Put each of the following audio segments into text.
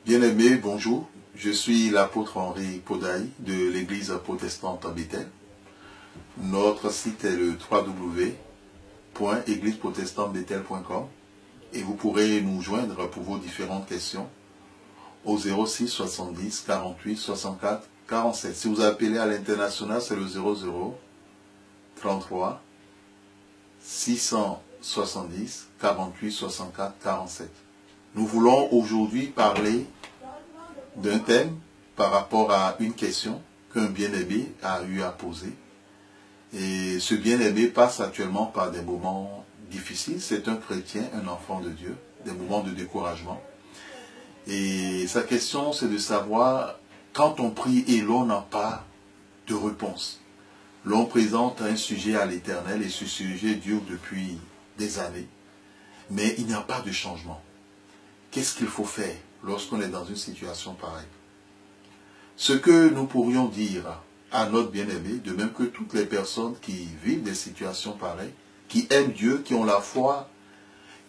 Bien-aimés, bonjour. Je suis l'apôtre Henri Podaï de l'église protestante à Bethel. Notre site est le www.égliseprotestantebethel.com et vous pourrez nous joindre pour vos différentes questions au 06 70 48 64 47. Si vous appelez à l'international, c'est le 00 33 670 48 64 47. Nous voulons aujourd'hui parler d'un thème par rapport à une question qu'un bien-aimé a eu à poser. Et ce bien-aimé passe actuellement par des moments difficiles. C'est un chrétien, un enfant de Dieu, des moments de découragement. Et sa question, c'est de savoir, quand on prie et l'on n'a pas de réponse, l'on présente un sujet à l'Éternel et ce sujet dure depuis des années, mais il n'y a pas de changement. Qu'est-ce qu'il faut faire lorsqu'on est dans une situation pareille? Ce que nous pourrions dire à notre bien-aimé, de même que toutes les personnes qui vivent des situations pareilles, qui aiment Dieu, qui ont la foi,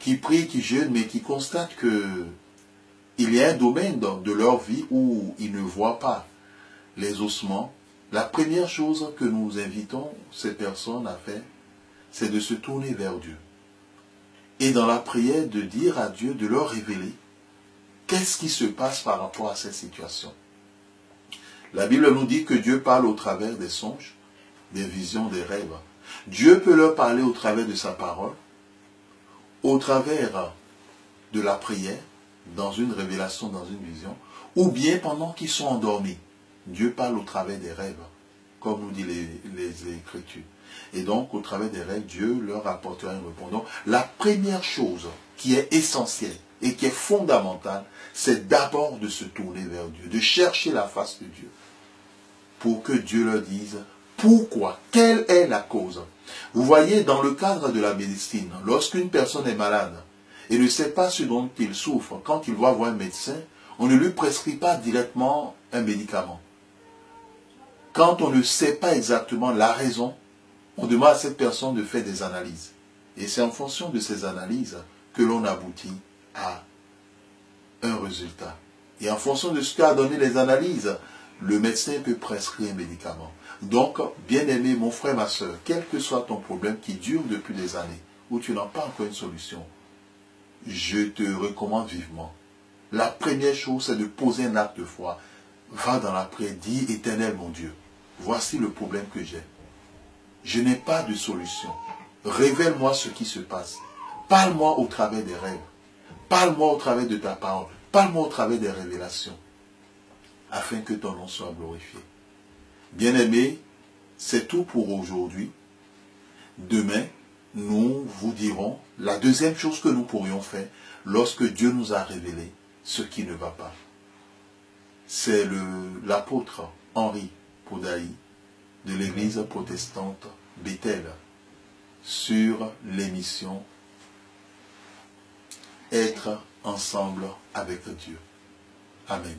qui prient, qui jeûnent, mais qui constatent qu'il y a un domaine de leur vie où ils ne voient pas les ossements, la première chose que nous invitons ces personnes à faire, c'est de se tourner vers Dieu. Et dans la prière, de dire à Dieu, de leur révéler qu'est-ce qui se passe par rapport à cette situation. La Bible nous dit que Dieu parle au travers des songes, des visions, des rêves. Dieu peut leur parler au travers de sa parole, au travers de la prière, dans une révélation, dans une vision, ou bien pendant qu'ils sont endormis. Dieu parle au travers des rêves, comme nous dit les Écritures. Et donc, au travers des rêves, Dieu leur apportera une réponse. Donc, la première chose qui est essentielle et qui est fondamentale, c'est d'abord de se tourner vers Dieu, de chercher la face de Dieu, pour que Dieu leur dise pourquoi, quelle est la cause. Vous voyez, dans le cadre de la médecine, lorsqu'une personne est malade et ne sait pas ce dont il souffre, quand il va voir un médecin, on ne lui prescrit pas directement un médicament. Quand on ne sait pas exactement la raison, on demande à cette personne de faire des analyses. Et c'est en fonction de ces analyses que l'on aboutit à un résultat. Et en fonction de ce qu'a donné les analyses, le médecin peut prescrire un médicament. Donc, bien-aimé, mon frère, ma soeur, quel que soit ton problème qui dure depuis des années, où tu n'as pas encore une solution, je te recommande vivement. La première chose, c'est de poser un acte de foi. Va dans la prière, dis, Éternel mon Dieu, voici le problème que j'ai. Je n'ai pas de solution. Révèle-moi ce qui se passe. Parle-moi au travers des rêves. Parle-moi au travers de ta parole. Parle-moi au travers des révélations. Afin que ton nom soit glorifié. Bien-aimés, c'est tout pour aujourd'hui. Demain, nous vous dirons la deuxième chose que nous pourrions faire lorsque Dieu nous a révélé ce qui ne va pas. C'est l'apôtre Henri Podaï de l'église protestante Bethel sur l'émission Être ensemble avec Dieu. Amen.